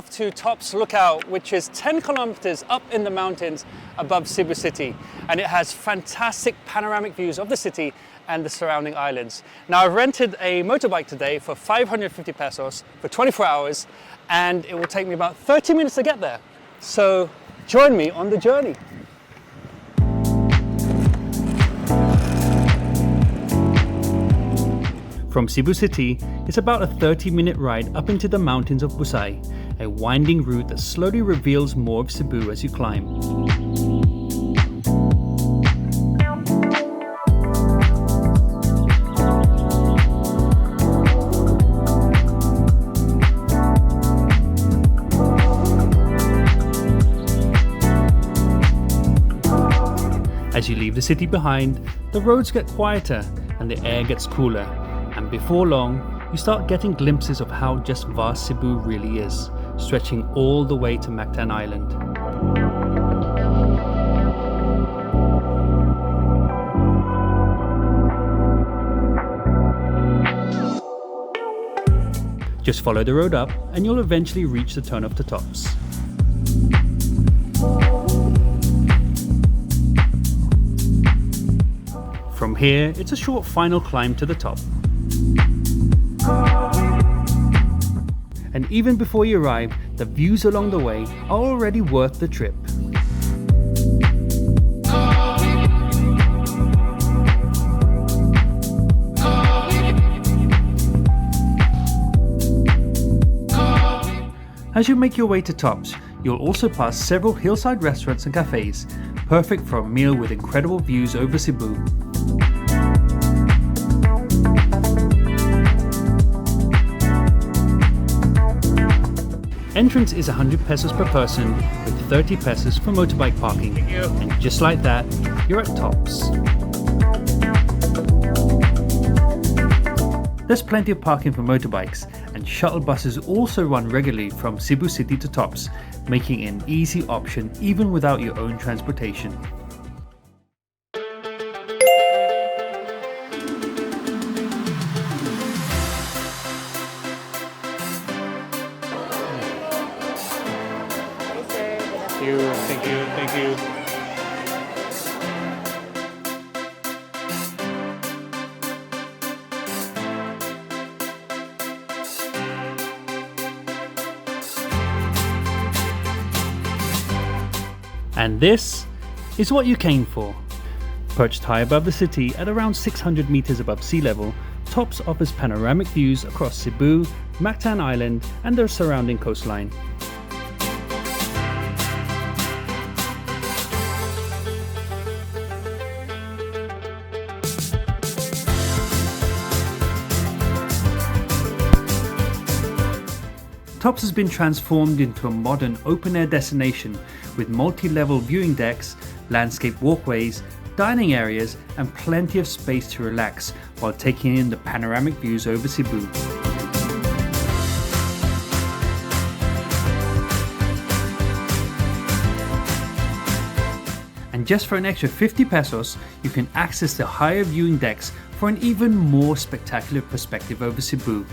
off to Tops Lookout, which is 10 kilometers up in the mountains above Cebu City. And it has fantastic panoramic views of the city and the surrounding islands. Now, I've rented a motorbike today for 550 pesos for 24 hours, and it will take me about 30 minutes to get there. So join me on the journey. From Cebu City, it's about a 30-minute ride up into the mountains of Busay, a winding route that slowly reveals more of Cebu as you climb. As you leave the city behind, the roads get quieter and the air gets cooler. And before long, you start getting glimpses of how just vast Cebu really is, stretching all the way to Mactan Island. Just follow the road up and you'll eventually reach the turn of the Tops. From here, it's a short final climb to the top. And even before you arrive, the views along the way are already worth the trip. As you make your way to Tops, you'll also pass several hillside restaurants and cafes, perfect for a meal with incredible views over Cebu. Entrance is 100 pesos per person with 30 pesos for motorbike parking. And just like that, you're at Tops. There's plenty of parking for motorbikes, and shuttle buses also run regularly from Cebu City to Tops, making it an easy option even without your own transportation. Thank you. And this is what you came for. Perched high above the city at around 600 meters above sea level, Tops offers panoramic views across Cebu, Mactan Island, and their surrounding coastline. Tops has been transformed into a modern open-air destination with multi-level viewing decks, landscape walkways, dining areas, and plenty of space to relax while taking in the panoramic views over Cebu. And just for an extra 50 pesos, you can access the higher viewing decks for an even more spectacular perspective over Cebu.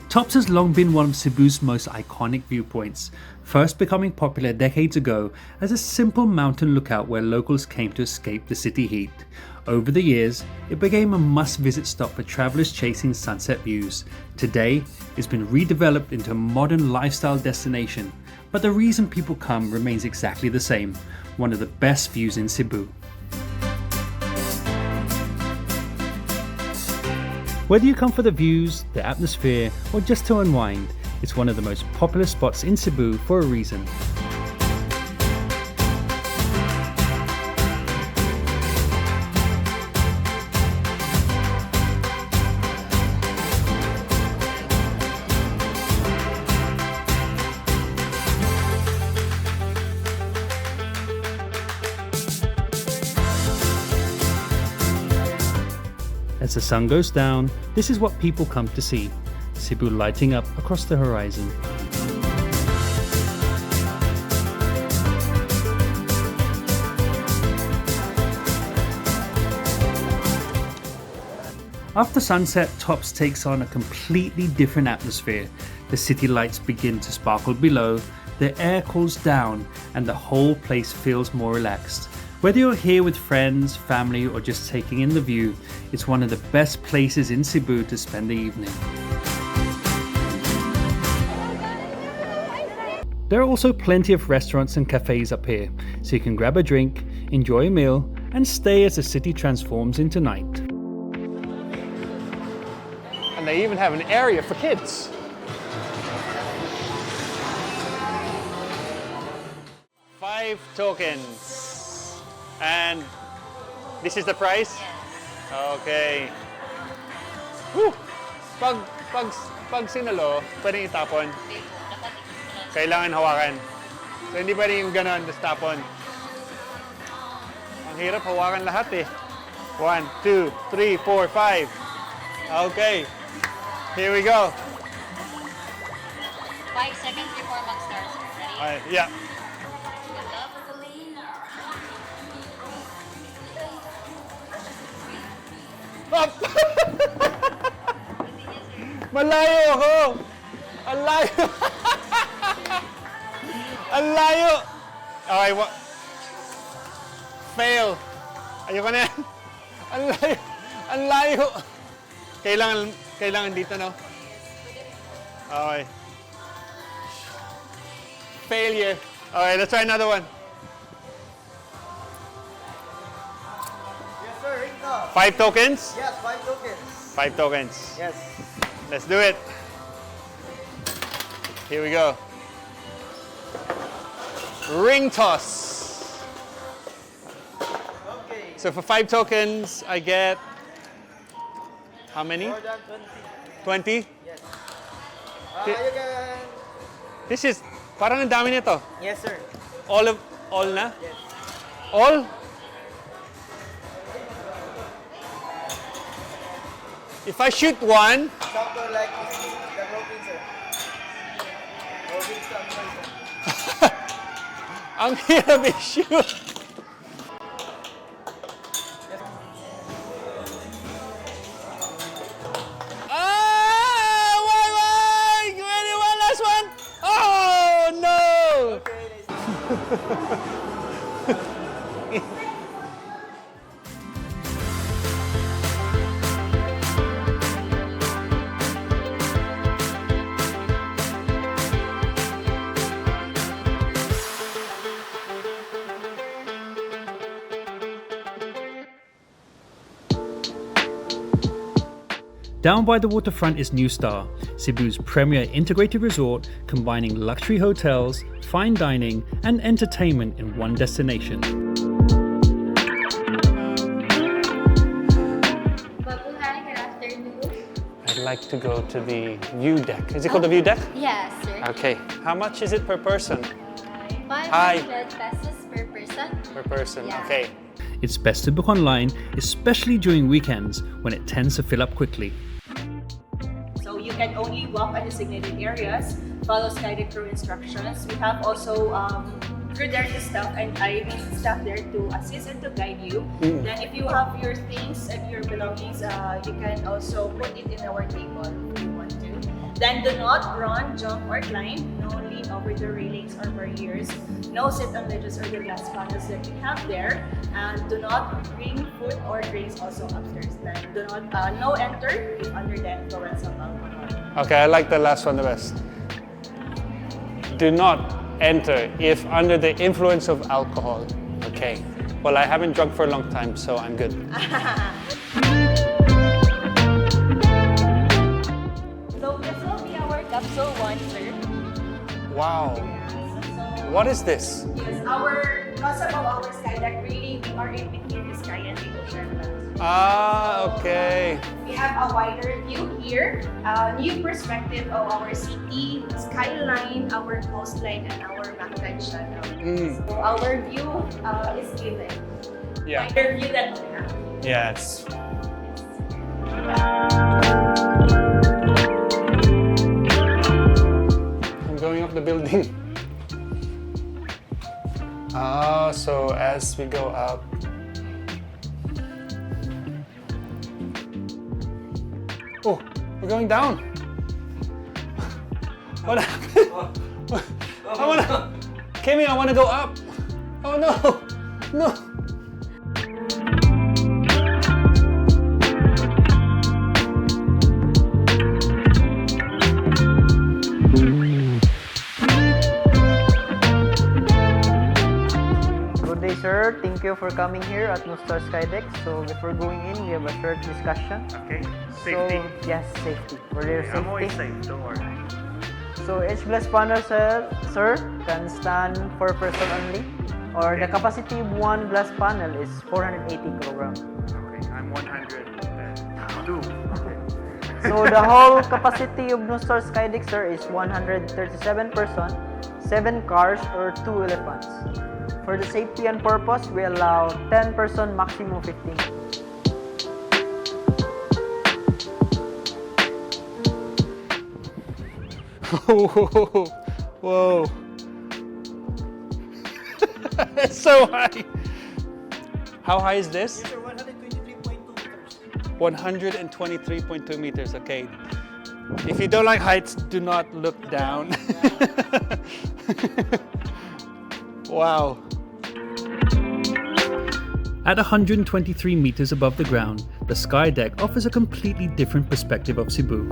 Tops has long been one of Cebu's most iconic viewpoints, first becoming popular decades ago as a simple mountain lookout where locals came to escape the city heat. Over the years, it became a must-visit stop for travelers chasing sunset views. Today, it's been redeveloped into a modern lifestyle destination, but the reason people come remains exactly the same: one of the best views in Cebu. Whether you come for the views, the atmosphere, or just to unwind, it's one of the most popular spots in Cebu for a reason. As the sun goes down, this is what people come to see: Cebu lighting up across the horizon. After sunset, Tops takes on a completely different atmosphere. The city lights begin to sparkle below, the air cools down, and the whole place feels more relaxed. Whether you're here with friends, family, or just taking in the view, it's one of the best places in Cebu to spend the evening. There are also plenty of restaurants and cafes up here, so you can grab a drink, enjoy a meal, and stay as the city transforms into night. And they even have an area for kids. $5 tokens. And this is the price? Yes. Okay. Woo! Pag sinalo, pwedeng itapon. Kailangan hawakan. So hindi pwedeng yung ganon, tapos tapon. Ang hirap hawakan lahat eh. 1, 2, 3, 4, 5. Okay. Here we go. 5 seconds before mag starts. Ready? Yeah. Up! Malayo ako! Ang layo! Ang layo! Okay, fail. Ayoko na yan. Ang layo. Ang layo. Kailangan dito, no? Okay. Failure. Okay, let's try another one. Yes, sir. 5 tokens? Yes, 5 tokens. 5 tokens. Yes. Let's do it. Here we go. Ring toss. Okay. So for 5 tokens, I get how many? More than 20? 20. Yes. You can... This is, parang ang dami nito. Yes, sir. All na? Yes. All? If I shoot one, Something like the roping, sir. Roping something, sir. ang hirap i-shoot. Down by the waterfront is NUSTAR, Cebu's premier integrated resort combining luxury hotels, fine dining, and entertainment in one destination. Hi, good afternoon. I'd like to go to the view deck. Is it called the view deck? Yes, sir. Okay. How much is it per person? 500 pesos per person. Per person, Yeah. okay. It's best to book online, especially during weekends when it tends to fill up quickly. So you can only walk at designated areas, follow Skydeck crew instructions. We have also crew there to staff staff there to assist and to guide you. Then if you have your things and your belongings, you can also put it in our table if you want to. Then do not run, jump, or climb. No lean over the railings or barriers. No sit on ledges or the glass panels that we have there. And do not bring food or drinks also upstairs. Then do not no enter if under the influence of alcohol. Okay, I like the last one the best. Do not enter if under the influence of alcohol. Okay. Well, I haven't drunk for a long time, so I'm good. So this will be our capsule 1, sir. Wow. What is this? Yes, our concept of our Skydeck, really, we are in between the sky and the ocean. Ah, okay. We have a wider view here, a new perspective of our city, skyline, our coastline, and our Mactan Island. So our view is given. Yeah. Wider view that we have. Yes. I'm going up the building. Ah, so as we go up. Oh, we're going down. What happened? Kimmy, I wanna go up. Oh no, no. Good day, sir. Thank you for coming here at NUSTAR Skydeck. So before going in, we have a short discussion. Okay. Safety. So, yes, safety. For their safety. I'm always safe, don't worry. So each glass panel, sir, can stand 4 person only. Or the capacity of one glass panel is 480 kilograms. Okay, I'm 102. So the whole capacity of NUSTAR Skydeck, sir, is 137 person, 7 cars or 2 elephants. For the safety and purpose, we allow 10 person, maximum 15. Whoa. It's so high. How high is this? Yes, sir, 123.2 meters. 123.2 meters, okay. If you don't like heights, do not look down. Wow. At 123 meters above the ground, the Skydeck offers a completely different perspective of Cebu.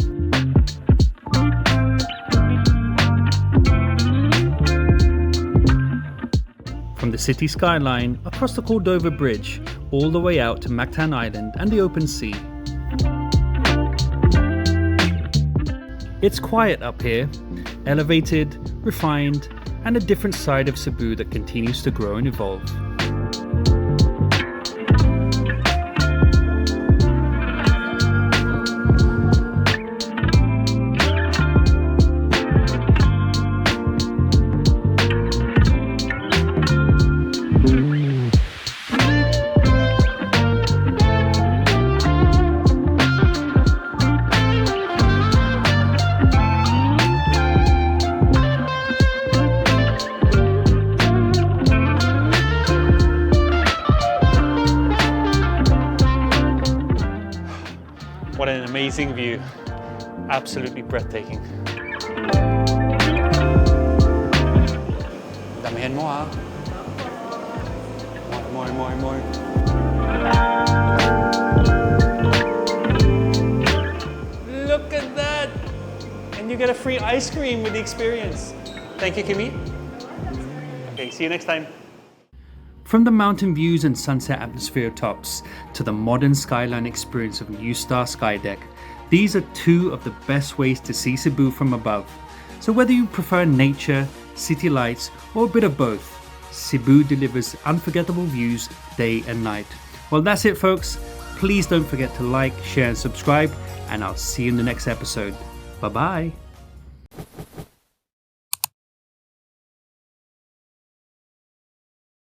From the city skyline, across the Cordova Bridge, all the way out to Mactan Island and the open sea. It's quiet up here, elevated, refined, and a different side of Cebu that continues to grow and evolve. What an amazing view. Absolutely breathtaking. Damihan mo ha. More. Look at that! And you get a free ice cream with the experience. Thank you, Kimi. Okay, see you next time. From the mountain views and sunset atmosphere tops to the modern skyline experience of NUSTAR Skydeck, these are two of the best ways to see Cebu from above. So whether you prefer nature, city lights, or a bit of both, Cebu delivers unforgettable views day and night. Well, that's it, folks. Please don't forget to like, share, and subscribe, and I'll see you in the next episode. Bye-bye.